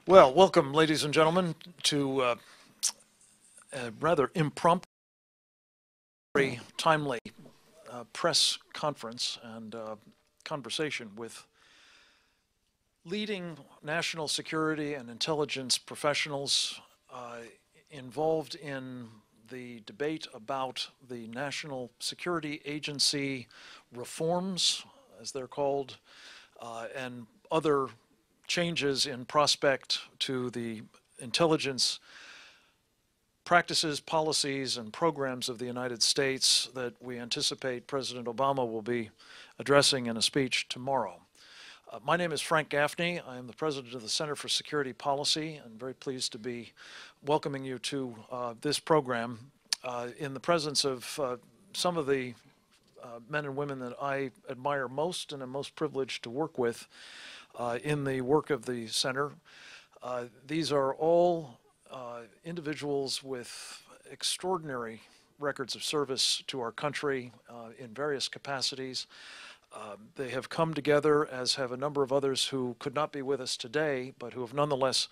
Well, welcome, ladies and gentlemen, to a rather impromptu, very timely press conference and conversation with leading national security and intelligence professionals involved in the debate about the National Security Agency reforms, as they're called, and other changes in prospect to the intelligence practices, policies, and programs of the United States that we anticipate President Obama will be addressing in a speech tomorrow. My name is Frank Gaffney. I am the president of the Center for Security Policy, and very pleased to be welcoming you to this program in the presence of some of the men and women that I admire most and am most privileged to work with in the work of the center. These are all individuals with extraordinary records of service to our country in various capacities. They have come together, as have a number of others who could not be with us today, but who have nonetheless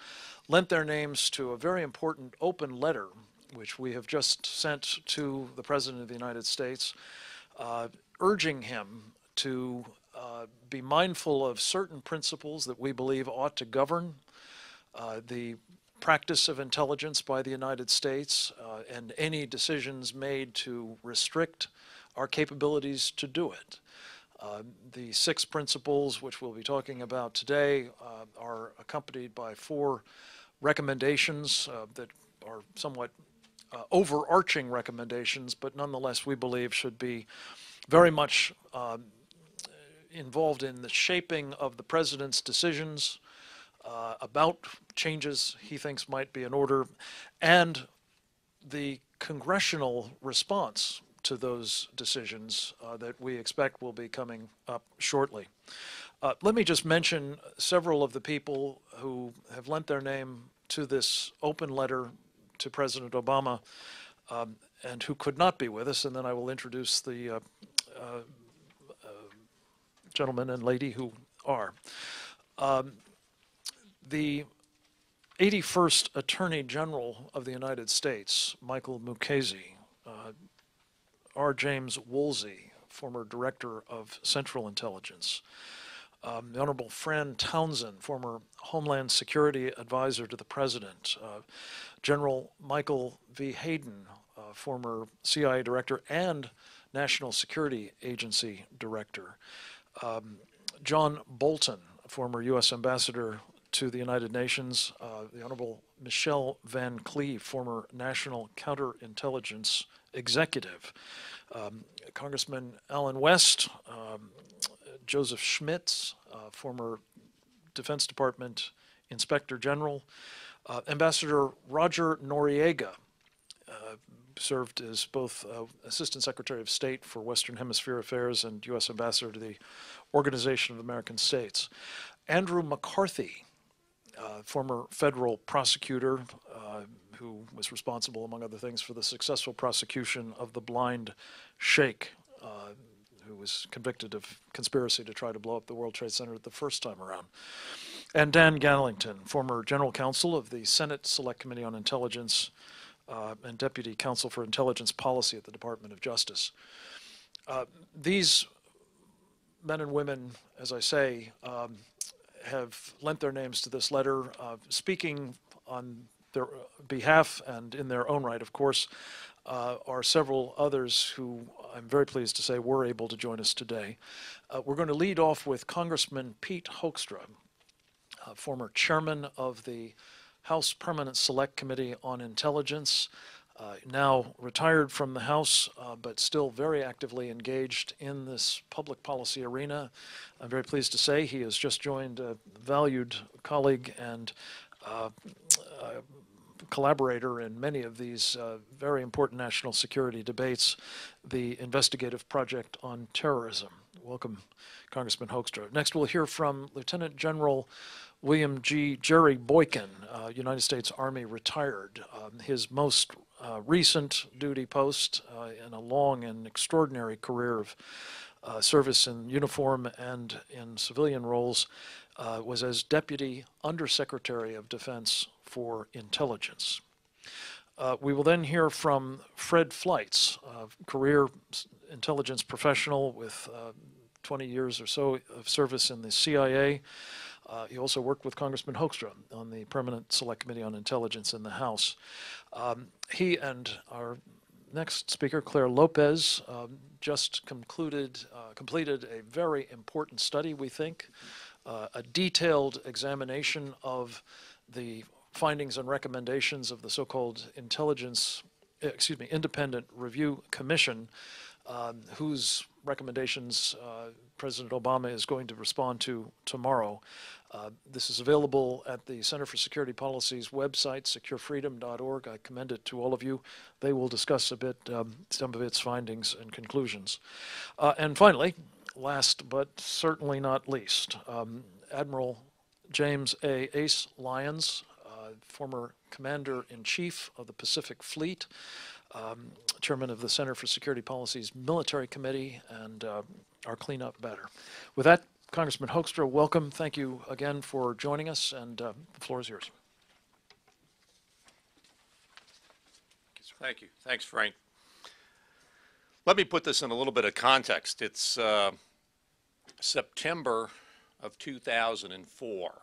lent their names to a very important open letter, which we have just sent to the President of the United States, urging him to be mindful of certain principles that we believe ought to govern the practice of intelligence by the United States and any decisions made to restrict our capabilities to do it. The 6 principles, which we'll be talking about today, are accompanied by 4 recommendations that are somewhat overarching recommendations, but nonetheless we believe should be very much involved in the shaping of the President's decisions about changes he thinks might be in order, and the congressional response to those decisions that we expect will be coming up shortly. Let me just mention several of the people who have lent their name to this open letter to President Obama and who could not be with us, and then I will introduce the gentleman and lady who are. The 81st Attorney General of the United States, Michael Mukasey, R. James Woolsey, former Director of Central Intelligence, the Honorable Fran Townsend, former Homeland Security Advisor to the President, General Michael V. Hayden, former CIA Director and National Security Agency Director, John Bolton, former U.S. Ambassador to the United Nations, the Honorable Michelle Van Cleave, former National Counterintelligence Executive, Congressman Alan West, Joseph Schmitz, former Defense Department Inspector General, Ambassador Roger Noriega, served as both Assistant Secretary of State for Western Hemisphere Affairs and U.S. Ambassador to the Organization of American States, Andrew McCarthy, former federal prosecutor who was responsible, among other things, for the successful prosecution of the blind sheikh, who was convicted of conspiracy to try to blow up the World Trade Center the first time around, and Dan Gallington, former General Counsel of the Senate Select Committee on Intelligence and Deputy Counsel for Intelligence Policy at the Department of Justice. These men and women, as I say, have lent their names to this letter, speaking on their behalf and in their own right, of course, are several others who I'm very pleased to say were able to join us today. We're going to lead off with Congressman Pete Hoekstra, former chairman of the House Permanent Select Committee on Intelligence, now retired from the House, but still very actively engaged in this public policy arena. I'm very pleased to say he has just joined a valued colleague and collaborator in many of these very important national security debates, the Investigative Project on Terrorism. Welcome, Congressman Hoekstra. Next, we'll hear from Lieutenant General William G. Jerry Boykin, United States Army retired. His most recent duty post in a long and extraordinary career of service in uniform and in civilian roles was as Deputy Undersecretary of Defense for Intelligence. We will then hear from Fred Fleitz, a career intelligence professional with 20 years or so of service in the CIA. He also worked with Congressman Hoekstra on the Permanent Select Committee on Intelligence in the House. He and our next speaker, Claire Lopez, just completed a very important study, we think, a detailed examination of the findings and recommendations of the so-called Independent Review Commission, whose recommendations President Obama is going to respond to tomorrow. This is available at the Center for Security Policy's website, securefreedom.org. I commend it to all of you. They will discuss a bit some of its findings and conclusions. And finally, last but certainly not least, Admiral James A. Ace Lyons, former Commander-in-Chief of the Pacific Fleet, Chairman of the Center for Security Policy's Military Committee, and our cleanup batter. With that, Congressman Hoekstra, welcome. Thank you again for joining us, and the floor is yours. Thank you. Thanks, Frank. Let me put this in a little bit of context. It's September of 2004.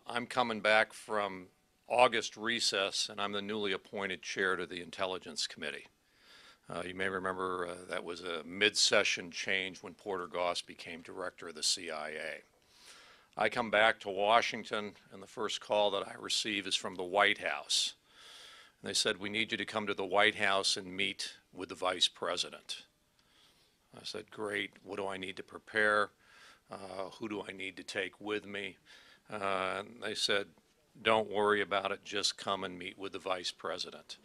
I'm coming back from August recess, and I'm the newly appointed chair to the Intelligence Committee. You may remember that was a mid-session change when Porter Goss became director of the CIA. I come back to Washington, and the first call that I receive is from the White House. And they said, "We need you to come to the White House and meet with the Vice President." I said, "Great. What do I need to prepare? Who do I need to take with me?" And they said, "Don't worry about it. Just come and meet with the Vice President."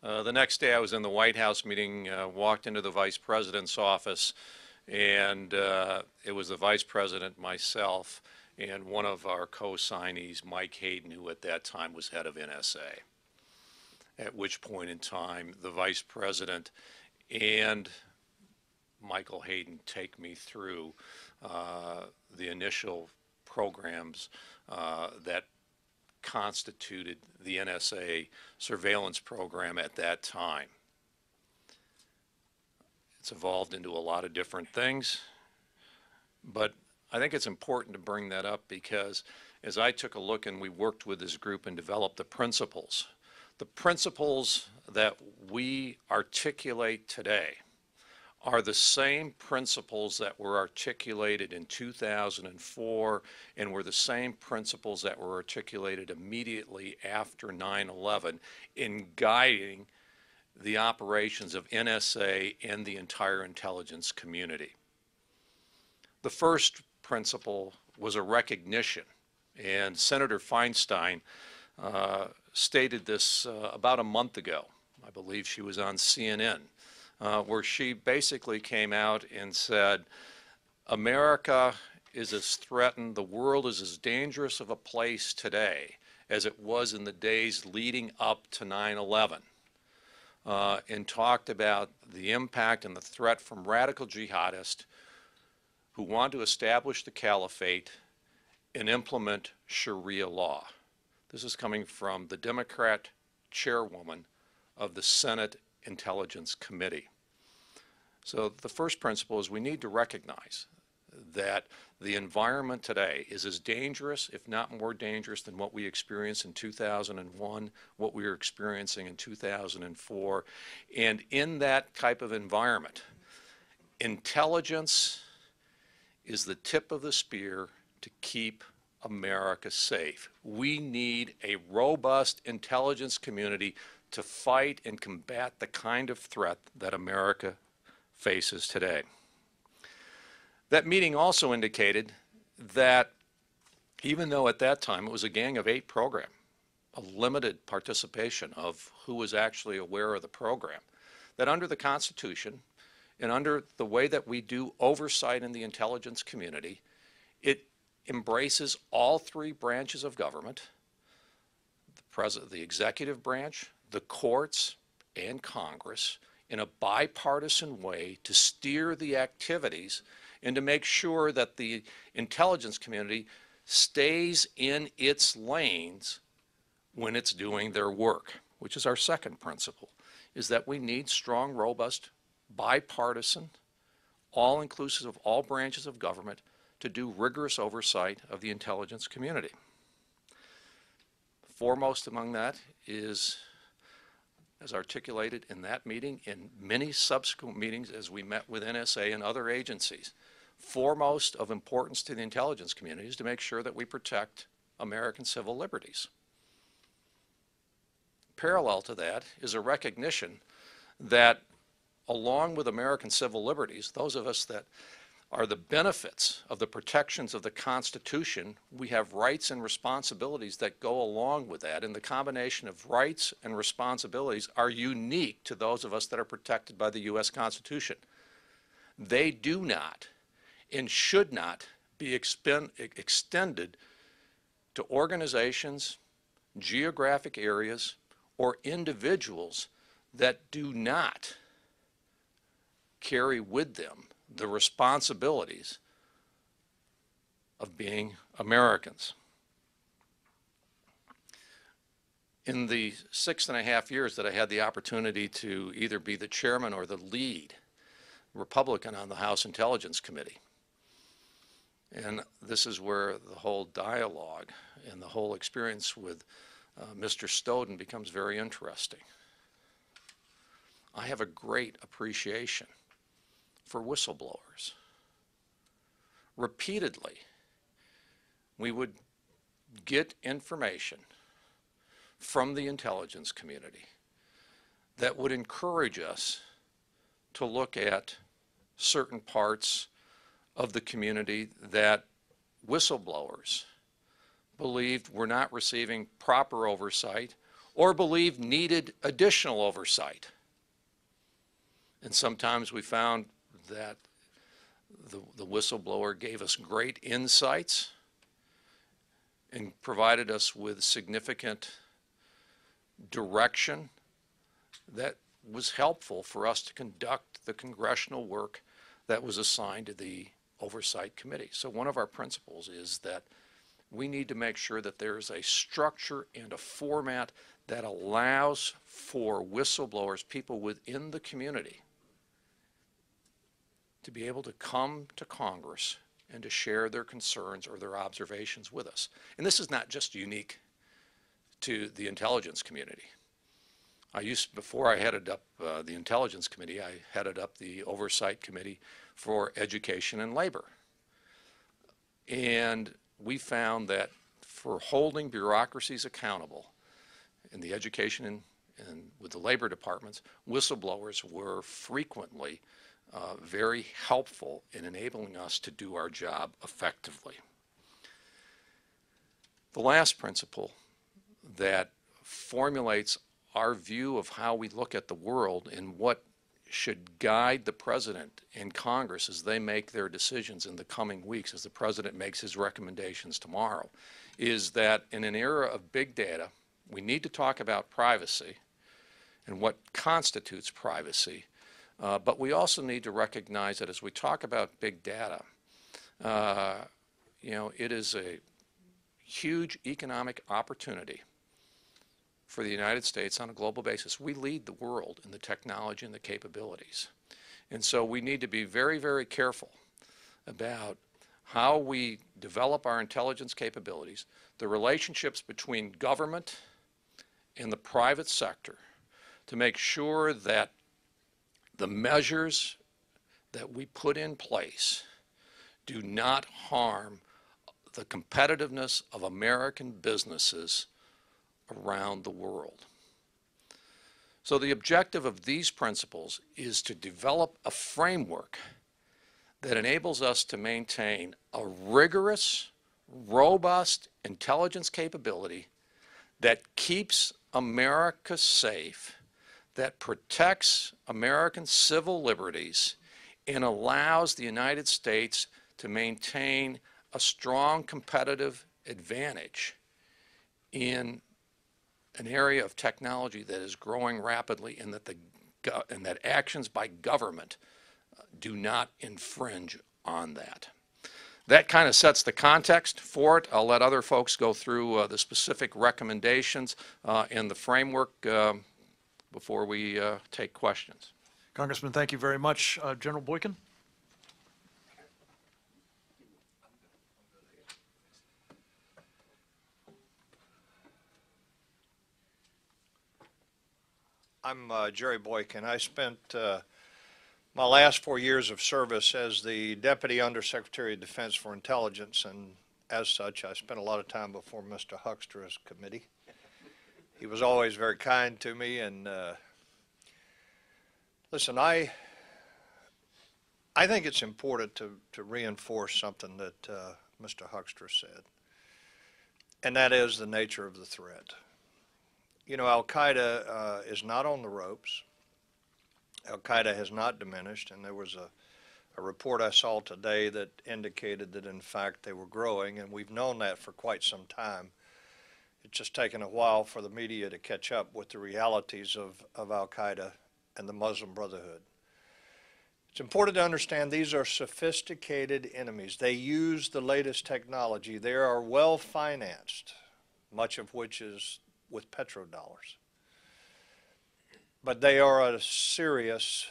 The next day I was in the White House meeting, walked into the Vice President's office, and it was the Vice President, myself, and one of our co-signees, Mike Hayden, who at that time was head of NSA. At which point in time, the Vice President and Michael Hayden take me through the initial programs that constituted the NSA surveillance program at that time. It's evolved into a lot of different things, but I think it's important to bring that up because as I took a look and we worked with this group and developed the principles that we articulate today are the same principles that were articulated in 2004 and were the same principles that were articulated immediately after 9/11 in guiding the operations of NSA and the entire intelligence community. The first principle was a recognition, and Senator Feinstein stated this about a month ago. I believe she was on CNN. Where she basically came out and said, America is as threatened, the world is as dangerous of a place today as it was in the days leading up to 9/11, and talked about the impact and the threat from radical jihadists who want to establish the caliphate and implement Sharia law. This is coming from the Democrat chairwoman of the Senate Intelligence Committee. So the first principle is we need to recognize that the environment today is as dangerous, if not more dangerous, than what we experienced in 2001, what we were experiencing in 2004. And in that type of environment, intelligence is the tip of the spear to keep America safe. We need a robust intelligence community to fight and combat the kind of threat that America faces today. That meeting also indicated that even though at that time it was a gang of 8 program, a limited participation of who was actually aware of the program, that under the Constitution and under the way that we do oversight in the intelligence community, it embraces all 3 branches of government, the executive branch, the courts, and Congress, in a bipartisan way to steer the activities and to make sure that the intelligence community stays in its lanes when it's doing their work, which is our second principle, is that we need strong, robust, bipartisan, all-inclusive of all branches of government to do rigorous oversight of the intelligence community. Foremost among that is, as articulated in that meeting, in many subsequent meetings as we met with NSA and other agencies, foremost of importance to the intelligence community is to make sure that we protect American civil liberties. Parallel to that is a recognition that along with American civil liberties, those of us that are the benefits of the protections of the Constitution, we have rights and responsibilities that go along with that, and the combination of rights and responsibilities are unique to those of us that are protected by the U.S. Constitution. They do not and should not be extended to organizations, geographic areas, or individuals that do not carry with them the responsibilities of being Americans. In the 6.5 years that I had the opportunity to either be the chairman or the lead Republican on the House Intelligence Committee, and this is where the whole dialogue and the whole experience with Mr. Snowden becomes very interesting. I have a great appreciation for whistleblowers. Repeatedly, we would get information from the intelligence community that would encourage us to look at certain parts of the community that whistleblowers believed were not receiving proper oversight or believed needed additional oversight. And sometimes we found that the whistleblower gave us great insights and provided us with significant direction that was helpful for us to conduct the congressional work that was assigned to the Oversight Committee. So one of our principles is that we need to make sure that there is a structure and a format that allows for whistleblowers, people within the community, to be able to come to Congress and to share their concerns or their observations with us. And this is not just unique to the intelligence community. Before I headed up the Intelligence Committee, I headed up the Oversight Committee for Education and Labor. And we found that for holding bureaucracies accountable in the education and with the labor departments, whistleblowers were frequently very helpful in enabling us to do our job effectively. The last principle that formulates our view of how we look at the world and what should guide the President and Congress as they make their decisions in the coming weeks, as the President makes his recommendations tomorrow, is that in an era of big data, we need to talk about privacy and what constitutes privacy, but we also need to recognize that as we talk about big data, it is a huge economic opportunity for the United States on a global basis. We lead the world in the technology and the capabilities. And so we need to be very, very careful about how we develop our intelligence capabilities, the relationships between government and the private sector, to make sure that the measures that we put in place do not harm the competitiveness of American businesses around the world. So the objective of these principles is to develop a framework that enables us to maintain a rigorous, robust intelligence capability that keeps America safe, that protects American civil liberties, and allows the United States to maintain a strong competitive advantage in an area of technology that is growing rapidly, and that actions by government do not infringe on that. That kind of sets the context for it. I'll let other folks go through the specific recommendations and the framework before we take questions. Congressman, thank you very much. General Boykin? I'm Jerry Boykin. I spent my last 4 years of service as the Deputy Undersecretary of Defense for Intelligence, and as such, I spent a lot of time before Mr. Hoekstra's committee. He was always very kind to me, and listen, I think it's important to reinforce something that Mr. Hoekstra said, and that is the nature of the threat. You know, Al-Qaeda is not on the ropes. Al-Qaeda has not diminished, and there was a report I saw today that indicated that, in fact, they were growing, and we've known that for quite some time. It's just taken a while for the media to catch up with the realities of Al-Qaeda and the Muslim Brotherhood. It's important to understand these are sophisticated enemies. They use the latest technology. They are well financed, much of which is with petrodollars. But they are a serious,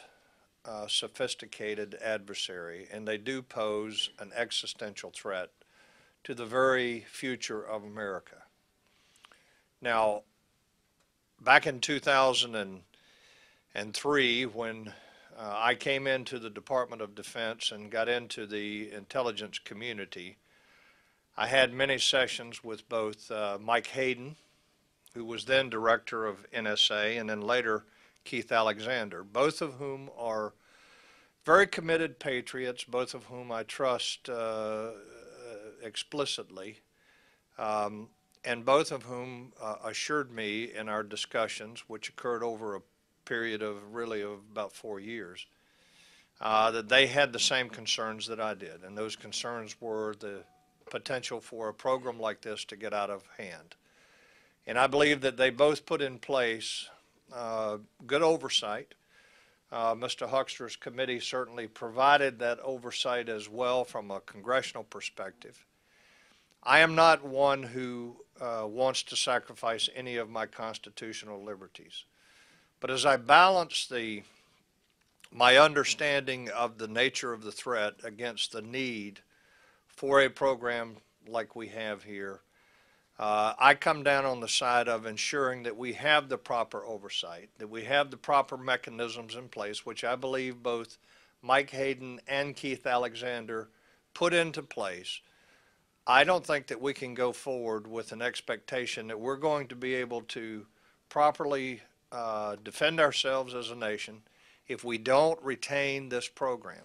sophisticated adversary, and they do pose an existential threat to the very future of America. Now, back in 2003, when I came into the Department of Defense and got into the intelligence community, I had many sessions with both Mike Hayden, who was then director of NSA, and then later Keith Alexander, both of whom are very committed patriots, both of whom I trust explicitly, and both of whom assured me in our discussions, which occurred over a period of about 4 years, that they had the same concerns that I did, and those concerns were the potential for a program like this to get out of hand. And I believe that they both put in place good oversight. Mr. Hoekstra's committee certainly provided that oversight as well from a congressional perspective. I am not one who wants to sacrifice any of my constitutional liberties. But as I balance my understanding of the nature of the threat against the need for a program like we have here, I come down on the side of ensuring that we have the proper oversight, that we have the proper mechanisms in place, which I believe both Mike Hayden and Keith Alexander put into place. I don't think that we can go forward with an expectation that we're going to be able to properly defend ourselves as a nation if we don't retain this program.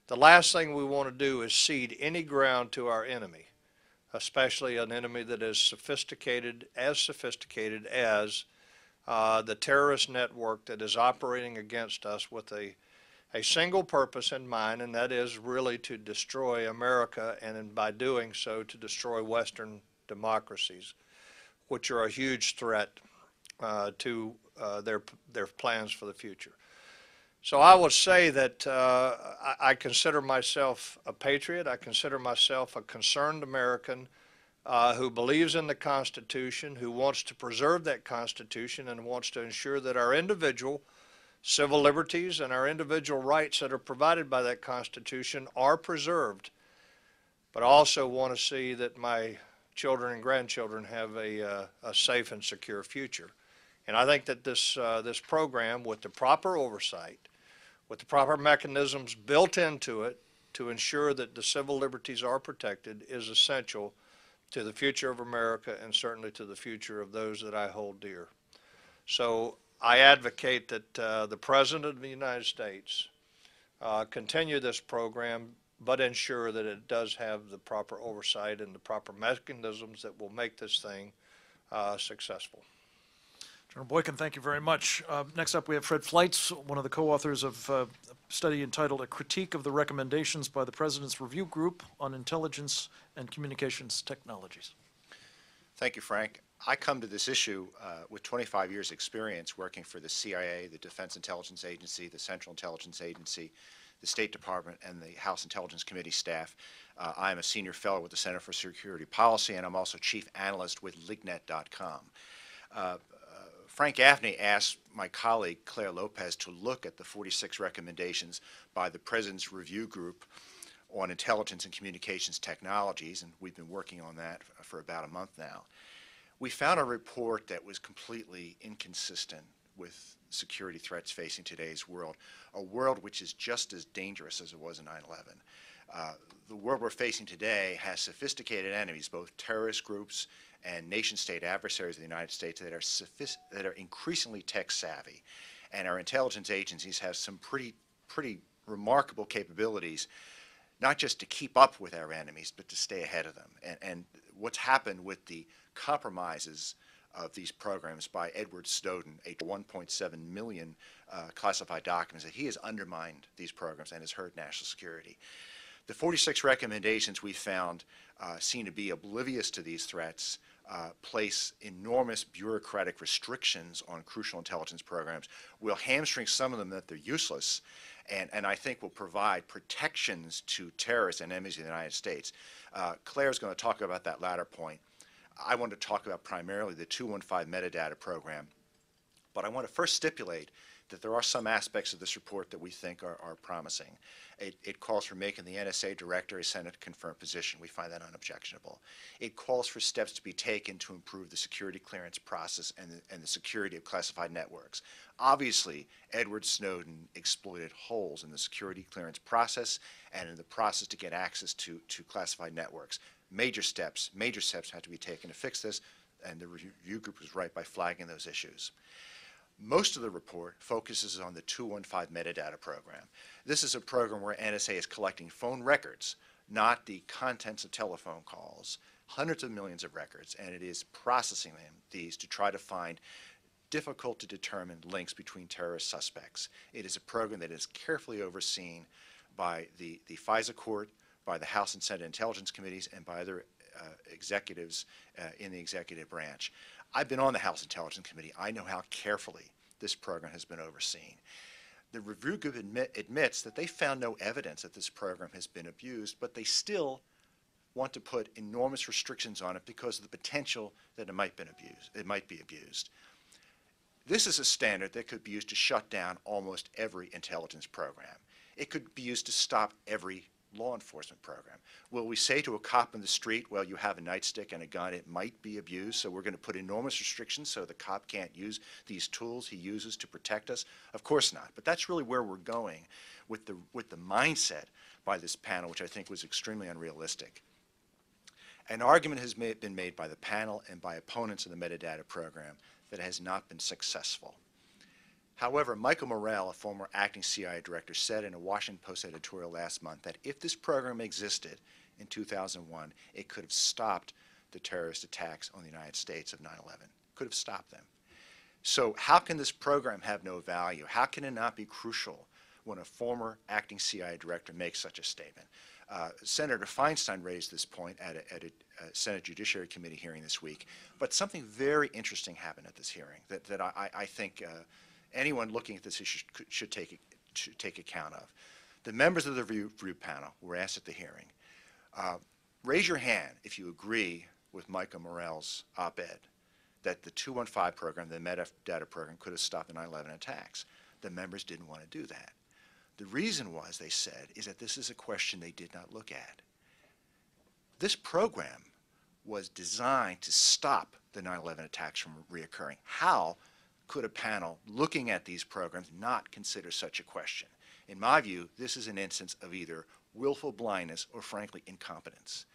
The last thing we want to do is cede any ground to our enemy, especially an enemy that is sophisticated as the terrorist network that is operating against us with a single purpose in mind, and that is really to destroy America, and by doing so to destroy Western democracies, which are a huge threat to their plans for the future. So I would say that I consider myself a patriot. I consider myself a concerned American who believes in the Constitution, who wants to preserve that Constitution and wants to ensure that our individual civil liberties and our individual rights that are provided by that Constitution are preserved. But I also want to see that my children and grandchildren have a safe and secure future. And I think that this program, with the proper oversight, with the proper mechanisms built into it to ensure that the civil liberties are protected, is essential to the future of America and certainly to the future of those that I hold dear. So I advocate that the President of the United States continue this program, but ensure that it does have the proper oversight and the proper mechanisms that will make this thing successful. General Boykin, thank you very much. Next up, we have Fred Fleitz, one of the co-authors of a study entitled A Critique of the Recommendations by the President's Review Group on Intelligence and Communications Technologies. Thank you, Frank. I come to this issue with 25 years experience working for the CIA, the Defense Intelligence Agency, the Central Intelligence Agency, the State Department and the House Intelligence Committee staff. I am a senior fellow with the Center for Security Policy, and I'm also chief analyst with lignet.com. Frank Gaffney asked my colleague Claire Lopez to look at the 46 recommendations by the President's Review Group on Intelligence and Communications Technologies, and we've been working on that for about a month now. We found a report that was completely inconsistent with security threats facing today's world, a world which is just as dangerous as it was in 9/11. The world we're facing today has sophisticated enemies, both terrorist groups and nation-state adversaries of the United States that are increasingly tech-savvy. And our intelligence agencies have some pretty remarkable capabilities, not just to keep up with our enemies, but to stay ahead of them. And what's happened with the compromises of these programs by Edward Snowden, 1.7 million classified documents, that he has undermined these programs and has hurt national security. The 46 recommendations we found seem to be oblivious to these threats, place enormous bureaucratic restrictions on crucial intelligence programs, will hamstring some of them that they're useless, and I think will provide protections to terrorists and enemies of the United States. Claire's going to talk about that latter point. I want to talk about primarily the 215 metadata program, but I want to first stipulate that there are some aspects of this report that we think are promising. It calls for making the NSA director a Senate-confirmed position. We find that unobjectionable. It calls for steps to be taken to improve the security clearance process and the security of classified networks. Obviously, Edward Snowden exploited holes in the security clearance process and in the process to get access to classified networks. Major steps have to be taken to fix this, and the review group was right by flagging those issues. Most of the report focuses on the 215 metadata program. This is a program where NSA is collecting phone records, not the contents of telephone calls, hundreds of millions of records, and it is processing these to try to find difficult to determine links between terrorist suspects. It is a program that is carefully overseen by the FISA court, by the House and Senate Intelligence Committees, and by other executives in the executive branch. I've been on the House Intelligence Committee. I know how carefully this program has been overseen. The review group admits that they found no evidence that this program has been abused, but they still want to put enormous restrictions on it because of the potential that it might be abused. This is a standard that could be used to shut down almost every intelligence program. It could be used to stop every law enforcement program. Will we say to a cop in the street, well, you have a nightstick and a gun, it might be abused, so we're going to put enormous restrictions so the cop can't use these tools he uses to protect us? Of course not. But that's really where we're going with the mindset by this panel, which I think was extremely unrealistic. An argument has been made by the panel and by opponents of the metadata program that has not been successful. However, Michael Morell, a former acting CIA director, said in a Washington Post editorial last month that if this program existed in 2001, it could have stopped the terrorist attacks on the United States of 9/11. Could have stopped them. So how can this program have no value? How can it not be crucial when a former acting CIA director makes such a statement? Senator Feinstein raised this point at a Senate Judiciary Committee hearing this week, but something very interesting happened at this hearing that I think anyone looking at this issue should take account of. The members of the review panel were asked at the hearing, raise your hand if you agree with Michael Morell's op-ed that the 215 program, the metadata program, could have stopped the 9/11 attacks. The members didn't want to do that. The reason was, they said, is that this is a question they did not look at. This program was designed to stop the 9/11 attacks from reoccurring. How could a panel looking at these programs not consider such a question? In my view, this is an instance of either willful blindness or, frankly, incompetence.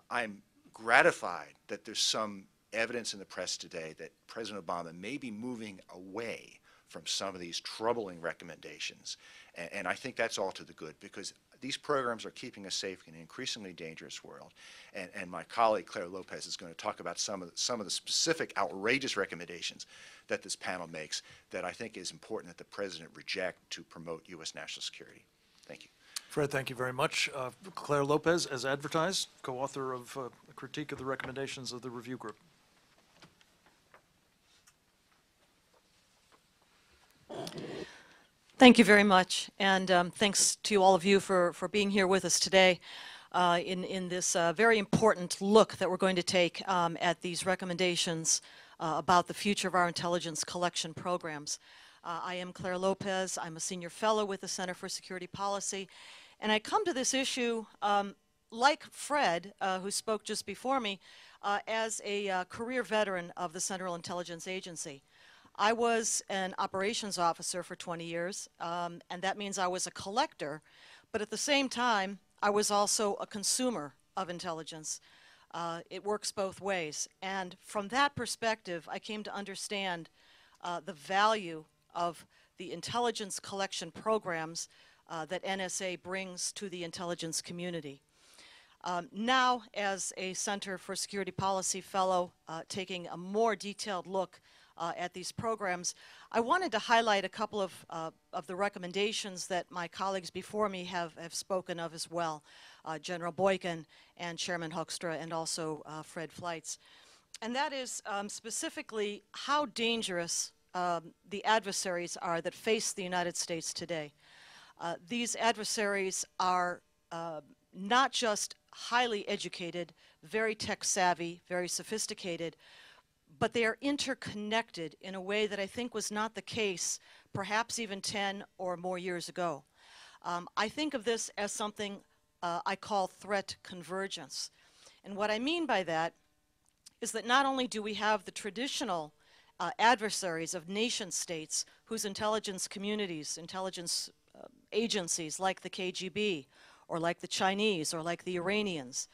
I'm gratified that there's some evidence in the press today that President Obama may be moving away from some of these troubling recommendations. And I think that's all to the good, because these programs are keeping us safe in an increasingly dangerous world. And my colleague Claire Lopez is going to talk about some of the specific outrageous recommendations that this panel makes that I think is important that the President reject to promote U.S. national security. Thank you. Fred, thank you very much. Claire Lopez, as advertised, co-author of a critique of the recommendations of the review group. Thank you very much, and thanks to all of you for being here with us today in this very important look that we're going to take at these recommendations about the future of our intelligence collection programs. I am Claire Lopez. I'm a senior fellow with the Center for Security Policy, and I come to this issue like Fred, who spoke just before me, as a career veteran of the Central Intelligence Agency. I was an operations officer for 20 years, and that means I was a collector, but at the same time, I was also a consumer of intelligence. It works both ways, and from that perspective, I came to understand the value of the intelligence collection programs that NSA brings to the intelligence community. Now, as a Center for Security Policy Fellow, taking a more detailed look at these programs, I wanted to highlight a couple of the recommendations that my colleagues before me have spoken of as well, General Boykin and Chairman Hoekstra and also Fred Fleitz. And that is specifically how dangerous the adversaries are that face the United States today. These adversaries are not just highly educated, very tech savvy, very sophisticated, but they are interconnected in a way that I think was not the case perhaps even 10 or more years ago. I think of this as something I call threat convergence. And what I mean by that is that not only do we have the traditional adversaries of nation states whose intelligence communities, intelligence agencies like the KGB or like the Chinese or like the Iranians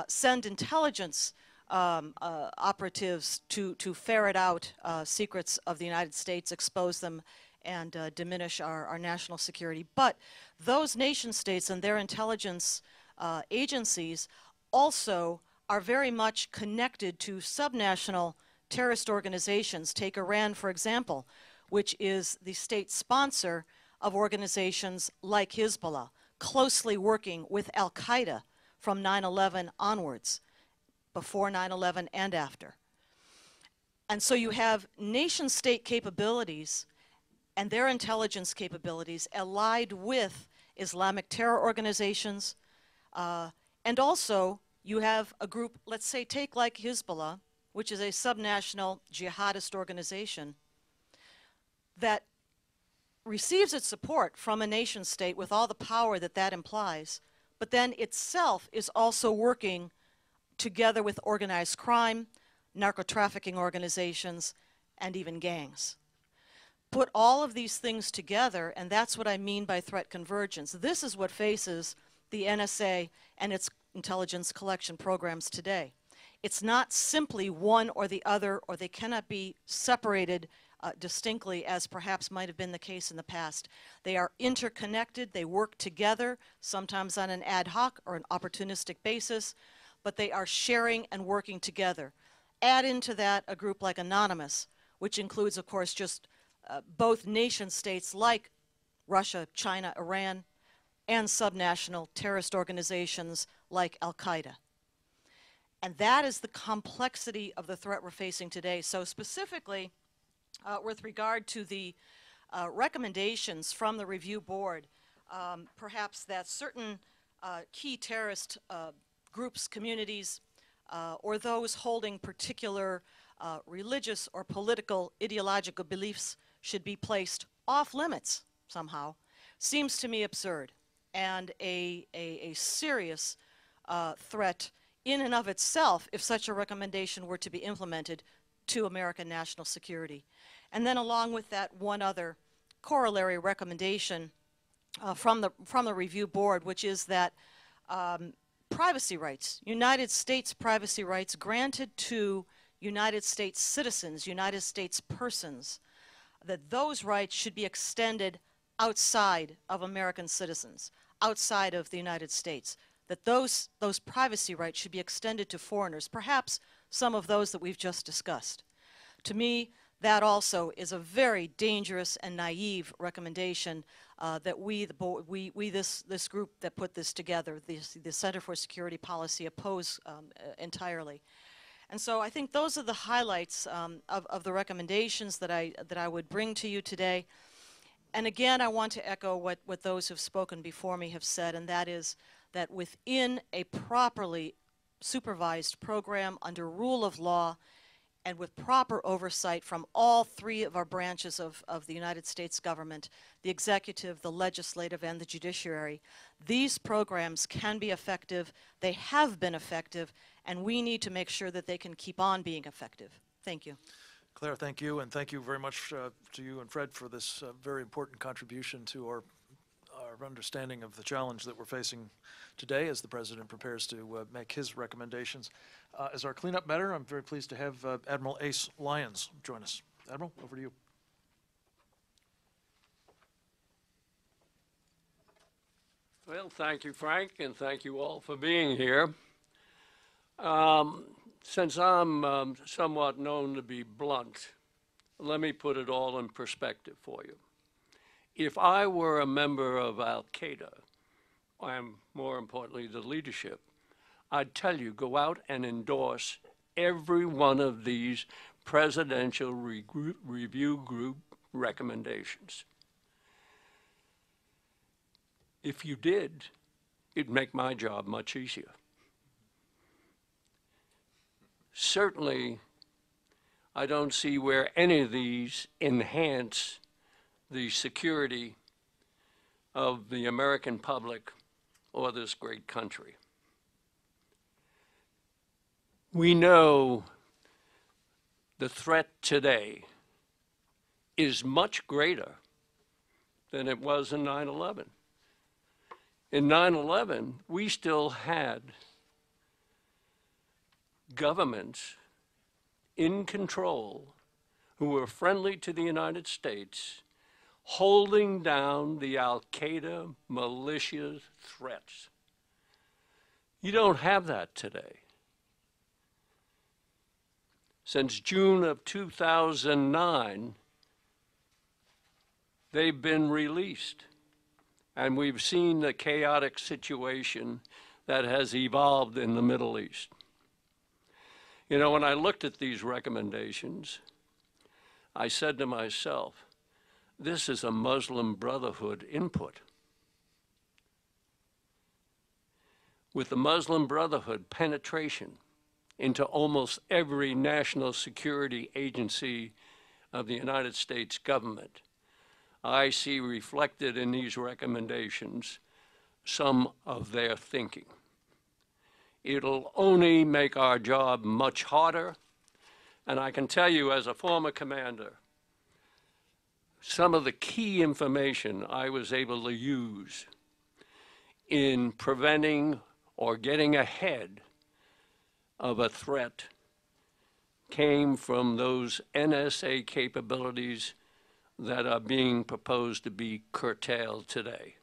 send intelligence operatives to ferret out secrets of the United States, expose them, and diminish our national security. But those nation states and their intelligence agencies also are very much connected to subnational terrorist organizations. Take Iran, for example, which is the state sponsor of organizations like Hezbollah, closely working with Al-Qaeda from 9/11 onwards, before 9/11 and after. And so you have nation-state capabilities and their intelligence capabilities allied with Islamic terror organizations, and also you have a group, let's say, take like Hezbollah, which is a subnational jihadist organization that receives its support from a nation state with all the power that that implies, but then itself is also working together with organized crime, narco-trafficking organizations, and even gangs. Put all of these things together, and that's what I mean by threat convergence. This is what faces the NSA and its intelligence collection programs today. It's not simply one or the other, or they cannot be separated distinctly as perhaps might have been the case in the past. They are interconnected, they work together, sometimes on an ad hoc or an opportunistic basis, but they are sharing and working together. Add into that a group like Anonymous, which includes, of course, just both nation states like Russia, China, Iran, and subnational terrorist organizations like Al-Qaeda. And that is the complexity of the threat we're facing today. So specifically, with regard to the recommendations from the review board, perhaps that certain key terrorist groups, communities, or those holding particular religious or political ideological beliefs should be placed off limits somehow, seems to me absurd and a serious threat in and of itself if such a recommendation were to be implemented to American national security. And then along with that, one other corollary recommendation from the review board, which is that privacy rights, United States privacy rights granted to United States citizens, United States persons, that those rights should be extended outside of American citizens, outside of the United States, that those privacy rights should be extended to foreigners, perhaps some of those that we've just discussed. To me, that also is a very dangerous and naive recommendation that this group that put this together, the Center for Security Policy, oppose entirely. And so I think those are the highlights of the recommendations that I would bring to you today. And again, I want to echo what those who've spoken before me have said, and that is that within a properly supervised program under rule of law and with proper oversight from all three of our branches of the United States government, the executive, the legislative, and the judiciary, these programs can be effective, they have been effective, and we need to make sure that they can keep on being effective. Thank you. Claire, thank you, and thank you very much to you and Fred for this very important contribution to our understanding of the challenge that we're facing today as the President prepares to make his recommendations. As our cleanup matter, I'm very pleased to have Admiral Ace Lyons join us. Admiral, over to you. Well, thank you, Frank, and thank you all for being here. Since I'm somewhat known to be blunt, let me put it all in perspective for you. If I were a member of Al-Qaeda, and more importantly, the leadership, I'd tell you, go out and endorse every one of these Presidential Review Group recommendations. If you did, it'd make my job much easier. Certainly, I don't see where any of these enhance the security of the American public or this great country. We know the threat today is much greater than it was in 9/11. In 9/11, we still had governments in control who were friendly to the United States, holding down the Al-Qaeda militia threats. You don't have that today. Since June of 2009, they've been released, and we've seen the chaotic situation that has evolved in the Middle East. You know, when I looked at these recommendations, I said to myself, this is a Muslim Brotherhood input. With the Muslim Brotherhood penetration into almost every national security agency of the United States government, I see reflected in these recommendations some of their thinking. It'll only make our job much harder, and I can tell you as a former commander, some of the key information I was able to use in preventing or getting ahead of a threat came from those NSA capabilities that are being proposed to be curtailed today.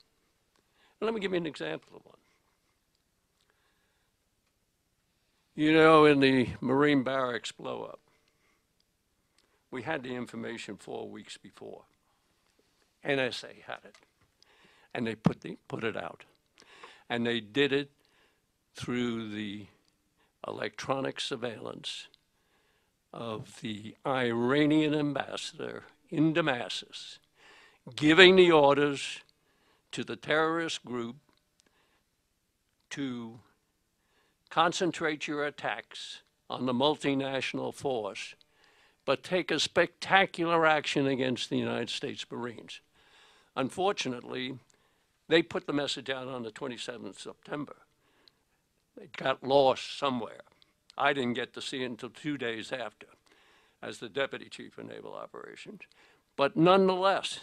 And let me give you an example of one. You know, in the Marine barracks blow-up, we had the information 4 weeks before. NSA had it, and they put it out. And they did it through the electronic surveillance of the Iranian ambassador in Damascus, giving the orders to the terrorist group to concentrate your attacks on the multinational force, but take a spectacular action against the United States Marines. Unfortunately, they put the message out on the 27th of September. It got lost somewhere. I didn't get to see it until 2 days after as the Deputy Chief of Naval Operations. But nonetheless,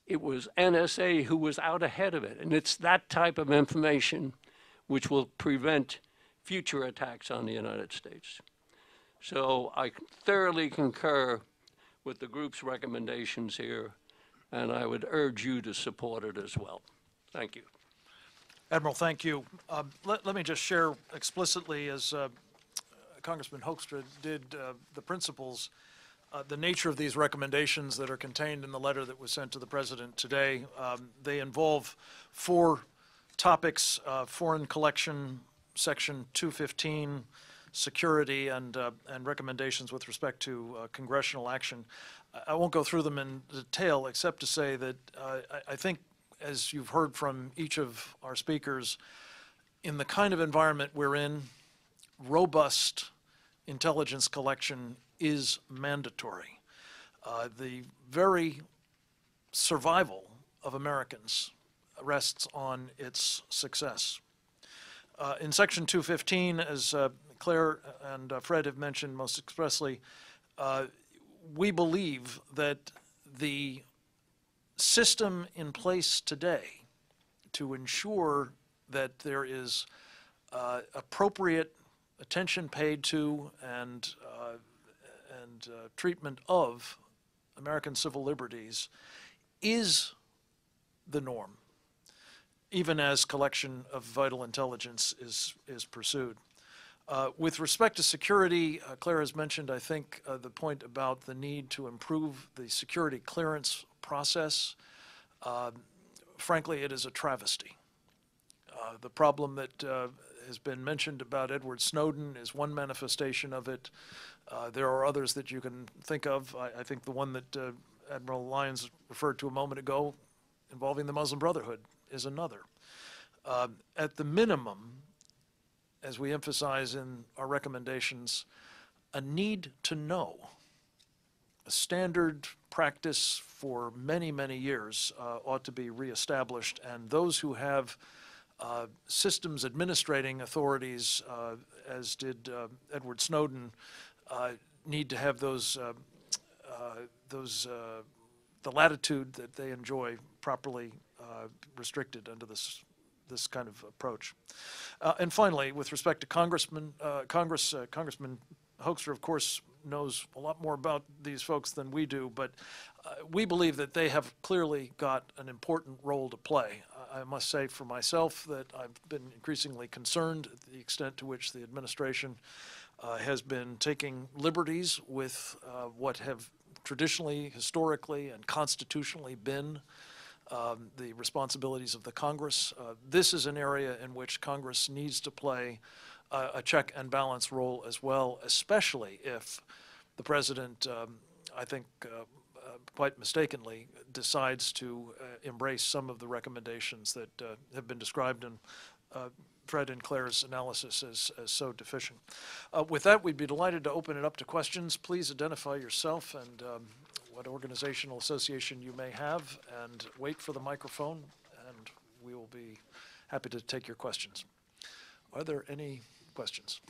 it was NSA who was out ahead of it. And it's that type of information which will prevent future attacks on the United States. So I thoroughly concur with the group's recommendations here, and I would urge you to support it as well. Thank you. Admiral, thank you. Let me just share explicitly, as Congressman Hoekstra did, the principles, the nature of these recommendations that are contained in the letter that was sent to the President today. They involve 4 topics: foreign collection, Section 215, security, and recommendations with respect to congressional action. I won't go through them in detail, except to say that I think, as you've heard from each of our speakers, in the kind of environment we're in, robust intelligence collection is mandatory. The very survival of Americans rests on its success. In Section 215, as Claire and Fred have mentioned most expressly, we believe that the system in place today to ensure that there is appropriate attention paid to and treatment of American civil liberties is the norm, even as collection of vital intelligence is pursued. With respect to security, Claire has mentioned, I think, the point about the need to improve the security clearance process. Frankly, it is a travesty. The problem that has been mentioned about Edward Snowden is one manifestation of it. There are others that you can think of. I think the one that Admiral Lyons referred to a moment ago involving the Muslim Brotherhood is another. At the minimum, as we emphasize in our recommendations, a need to know, a standard practice for many, many years ought to be reestablished, and those who have systems administrating authorities, as did Edward Snowden, need to have the latitude that they enjoy properly restricted under this kind of approach. And finally, with respect to Congressman Hoekstra, of course, knows a lot more about these folks than we do, but we believe that they have clearly got an important role to play. I must say for myself that I've been increasingly concerned at the extent to which the administration has been taking liberties with what have traditionally, historically, and constitutionally been the responsibilities of the Congress. This is an area in which Congress needs to play a check and balance role as well, especially if the President, I think quite mistakenly, decides to embrace some of the recommendations that have been described in Fred and Claire's analysis as so deficient. With that, we'd be delighted to open it up to questions. Please identify yourself and what organizational association you may have, and wait for the microphone, and we will be happy to take your questions. Are there any questions?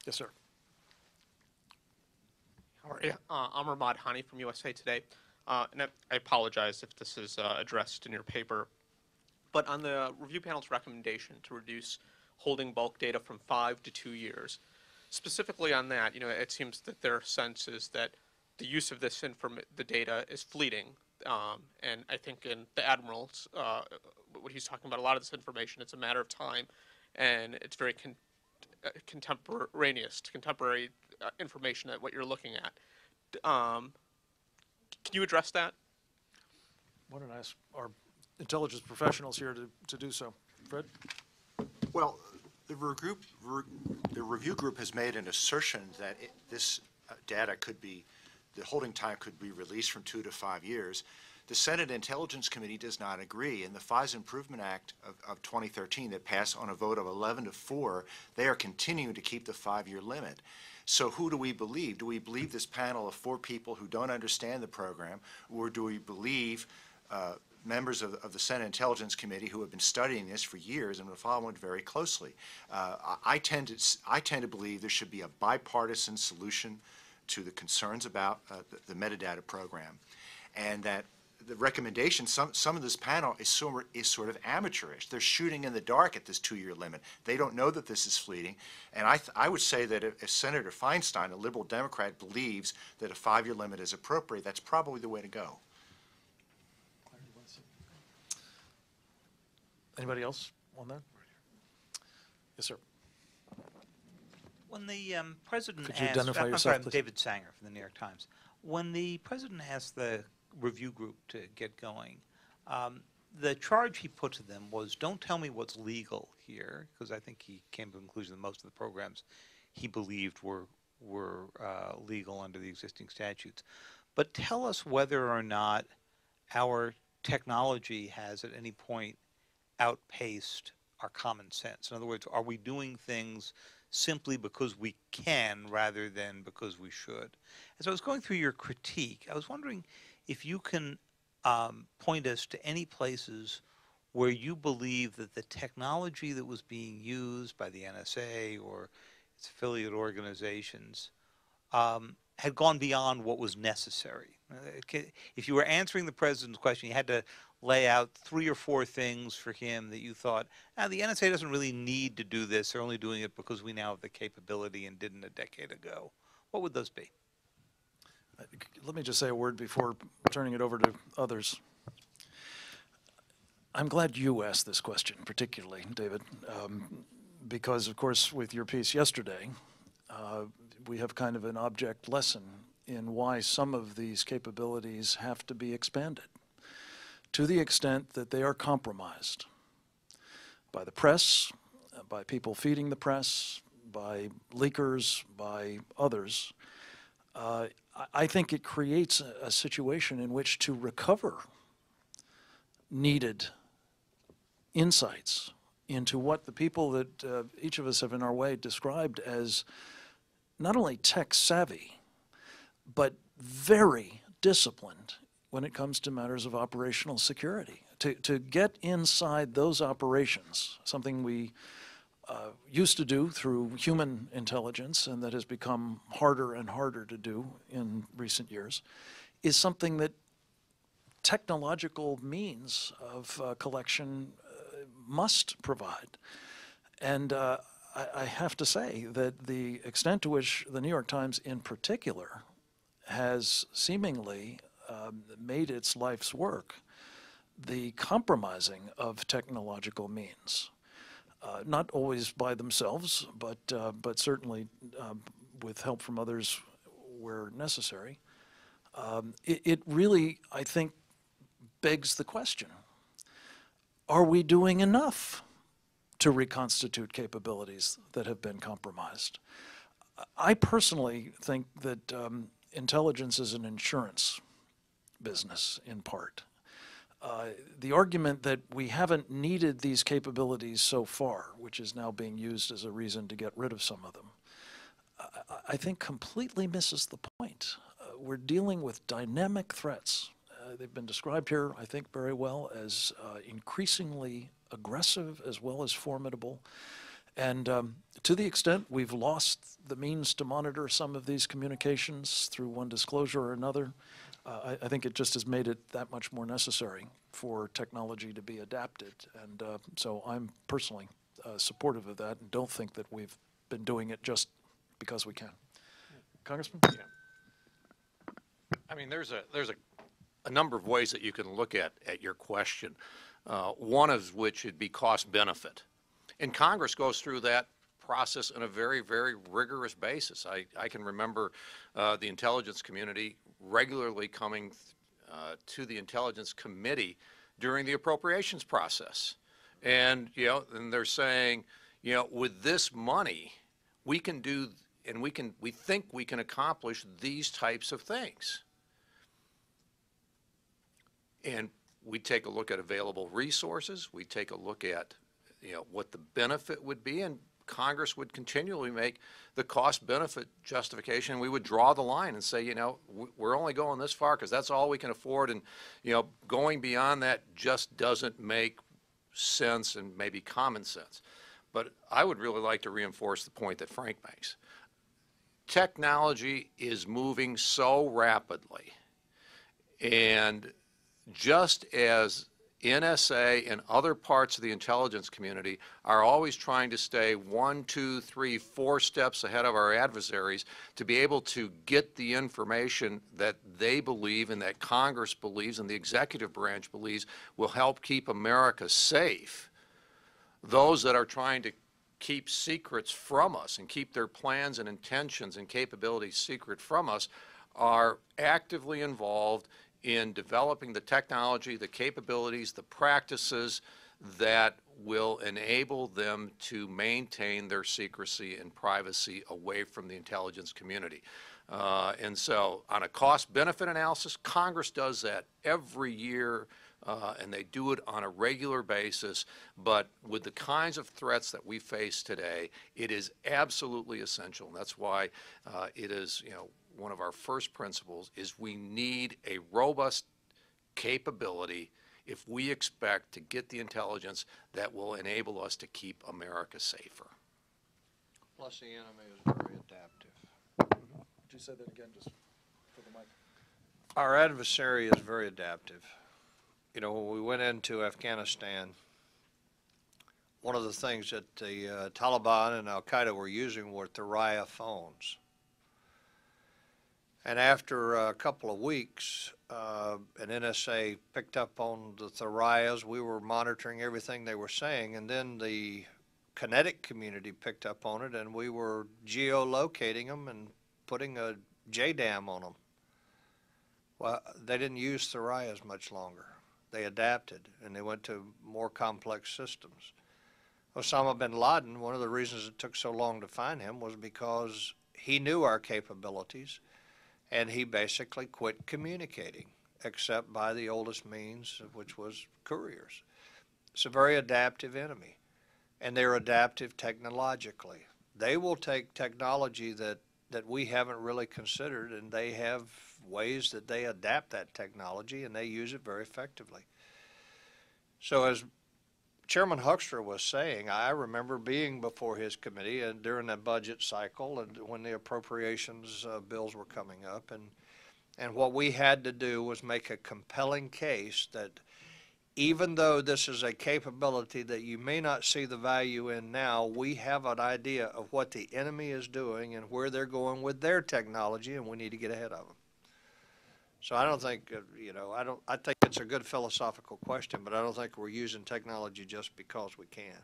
Yes, sir. How are you? I'm Ramad Hani from USA Today. And I apologize if this is addressed in your paper. But on the review panel's recommendation to reduce holding bulk data from 5 to 2 years, specifically on that, it seems that their sense is that the use of this the data is fleeting. And I think in the Admiral's, what he's talking about, a lot of this information, it's a matter of time, and it's very contemporary information at what you're looking at. Can you address that? Why don't I ask our intelligence professionals here to do so? Fred? Well, the review group has made an assertion that this data could be, the holding time could be released from 2 to 5 years. The Senate Intelligence Committee does not agree. In the FISA Improvement Act of 2013 that passed on a vote of 11 to 4, they are continuing to keep the 5-year limit. So who do we believe? Do we believe this panel of 4 people who don't understand the program, or do we believe members of the Senate Intelligence Committee who have been studying this for years and are following it very closely? I tend to believe there should be a bipartisan solution to the concerns about the metadata program, and that the recommendation, some of this panel is sort of amateurish. They're shooting in the dark at this 2-year limit. They don't know that this is fleeting. And I would say that if Senator Feinstein, a liberal Democrat, believes that a 5-year limit is appropriate, that's probably the way to go. Anybody else on that? Yes, sir. When the president Could you asked, identify I'm yourself, sorry, I'm please? David Sanger from the New York Times. When the president asked the review group to get going, the charge he put to them was, don't tell me what's legal here, because I think he came to the conclusion that most of the programs he believed were were legal under the existing statutes. But tell us whether or not our technology has at any point outpaced our common sense. In other words, are we doing things simply because we can rather than because we should? As I was going through your critique, I was wondering if you can point us to any places where you believe that the technology that was being used by the NSA or its affiliate organizations had gone beyond what was necessary. If you were answering the president's question, you had to lay out 3 or 4 things for him that you thought, the NSA doesn't really need to do this. They're only doing it because we now have the capability and didn't a decade ago. What would those be? Let me just say a word before turning it over to others. I'm glad you asked this question, particularly, David, because, of course, with your piece yesterday, we have kind of an object lesson in why some of these capabilities have to be expanded to the extent that they are compromised by the press, by people feeding the press, by leakers, by others. I think it creates a situation in which to recover needed insights into what the people that each of us have in our way described as not only tech savvy, but very disciplined when it comes to matters of operational security. To get inside those operations, something we used to do through human intelligence and that has become harder and harder to do in recent years, is something that technological means of collection must provide. And I have to say that the extent to which the New York Times in particular has seemingly made its life's work the compromising of technological means, not always by themselves, but certainly with help from others where necessary. It really, I think, begs the question, are we doing enough to reconstitute capabilities that have been compromised? I personally think that intelligence is an insurance business in part. The argument that we haven't needed these capabilities so far, which is now being used as a reason to get rid of some of them, I think completely misses the point. We're dealing with dynamic threats. They've been described here, I think, very well as increasingly aggressive as well as formidable. And to the extent we've lost the means to monitor some of these communications through one disclosure or another, I think it just has made it that much more necessary for technology to be adapted. And so I'm personally supportive of that and don't think that we've been doing it just because we can. Congressman? Yeah. I mean, there's a number of ways that you can look at your question, one of which would be cost benefit. And Congress goes through that process on a very, very rigorous basis. I can remember the intelligence community regularly coming to the Intelligence Committee during the appropriations process. And, and they're saying, with this money, we can do, and we think we can accomplish these types of things. And we take a look at available resources. We take a look at, what the benefit would be, and Congress would continually make the cost-benefit justification. And we would draw the line and say, we're only going this far because that's all we can afford, and going beyond that just doesn't make sense and maybe common sense. But I would really like to reinforce the point that Frank makes. Technology is moving so rapidly, and just as NSA and other parts of the intelligence community are always trying to stay 1, 2, 3, 4 steps ahead of our adversaries to be able to get the information that they believe and that Congress believes and the executive branch believes will help keep America safe. Those that are trying to keep secrets from us and keep their plans and intentions and capabilities secret from us are actively involved in developing the technology, the capabilities, the practices that will enable them to maintain their secrecy and privacy away from the intelligence community. And so on a cost-benefit analysis, Congress does that every year, and they do it on a regular basis. But with the kinds of threats that we face today, it is absolutely essential. And that's why it is, one of our first principles is we need a robust capability if we expect to get the intelligence that will enable us to keep America safer. Plus, the enemy is very adaptive. Would you say that again, just for the mic? Our adversary is very adaptive. When we went into Afghanistan, one of the things that the Taliban and Al-Qaeda were using were Thuraya phones. And after a couple of weeks, an NSA picked up on the Thurayas. We were monitoring everything they were saying, and then the kinetic community picked up on it, and we were geolocating them and putting a JDAM on them. Well, they didn't use Thurayas much longer. They adapted, and they went to more complex systems. Osama bin Laden, one of the reasons it took so long to find him was because he knew our capabilities, and he basically quit communicating, except by the oldest means, which was couriers. It's a very adaptive enemy, and they're adaptive technologically. They will take technology that we haven't really considered, and they have ways that they adapt that technology, and they use it very effectively. So as Chairman Hoekstra was saying, I remember being before his committee and during that budget cycle and when the appropriations bills were coming up, and what we had to do was make a compelling case that even though this is a capability that you may not see the value in now, we have an idea of what the enemy is doing and where they're going with their technology, and we need to get ahead of them. So I don't think, I think it's a good philosophical question, but I don't think we're using technology just because we can.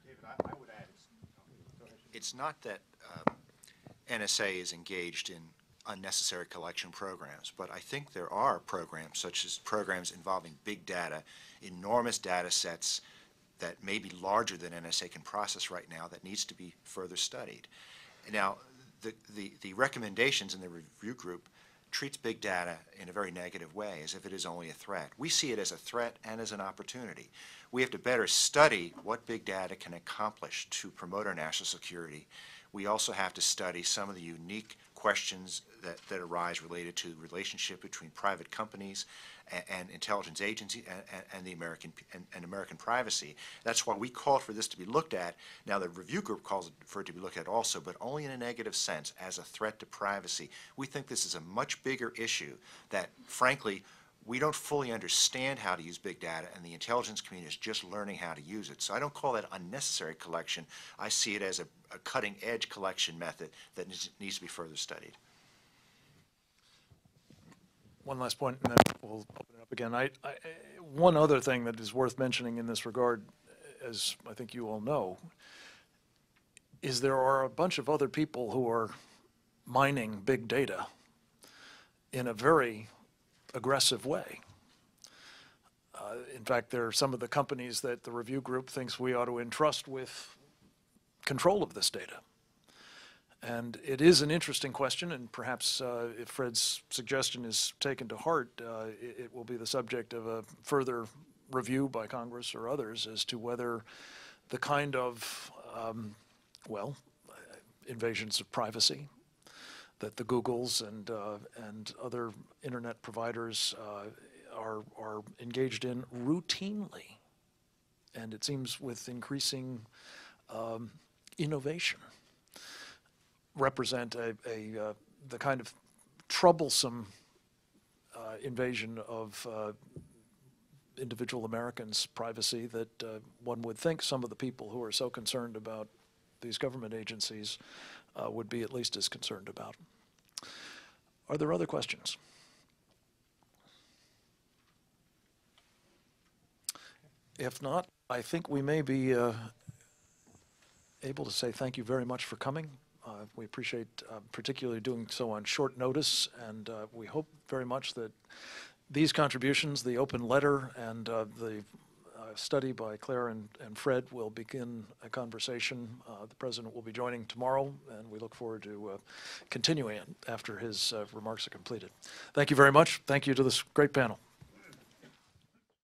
David, I would add, it's not that NSA is engaged in unnecessary collection programs, but I think there are programs, such as programs involving big data, enormous data sets that may be larger than NSA can process right now, that needs to be further studied. Now, the recommendations in the review group treats big data in a very negative way, as if it is only a threat. We see it as a threat and as an opportunity. We have to better study what big data can accomplish to promote our national security. We also have to study some of the unique questions that arise related to the relationship between private companies and intelligence agencies and the American privacy. That's why we called for this to be looked at. Now the review group calls for it to be looked at also, but only in a negative sense, as a threat to privacy. We think this is a much bigger issue that, frankly, we don't fully understand how to use big data, and the intelligence community is just learning how to use it. So I don't call that unnecessary collection. I see it as a cutting-edge collection method that needs to be further studied. One last point, and then we'll open it up again. One other thing that is worth mentioning in this regard, as I think you all know, is there are a bunch of other people who are mining big data in a very aggressive way. In fact, there are some of the companies that the review group thinks we ought to entrust with control of this data. And it is an interesting question, and perhaps if Fred's suggestion is taken to heart, it will be the subject of a further review by Congress or others as to whether the kind of, invasions of privacy that the Googles and other internet providers are engaged in routinely, and it seems with increasing innovation, represent the kind of troublesome invasion of individual Americans' privacy that one would think some of the people who are so concerned about these government agencies would be at least as concerned about. Are there other questions? If not, I think we may be able to say thank you very much for coming. We appreciate particularly doing so on short notice, and we hope very much that these contributions, the open letter and the study by Claire and Fred will begin a conversation. The President will be joining tomorrow, and we look forward to continuing it after his remarks are completed. Thank you very much. Thank you to this great panel.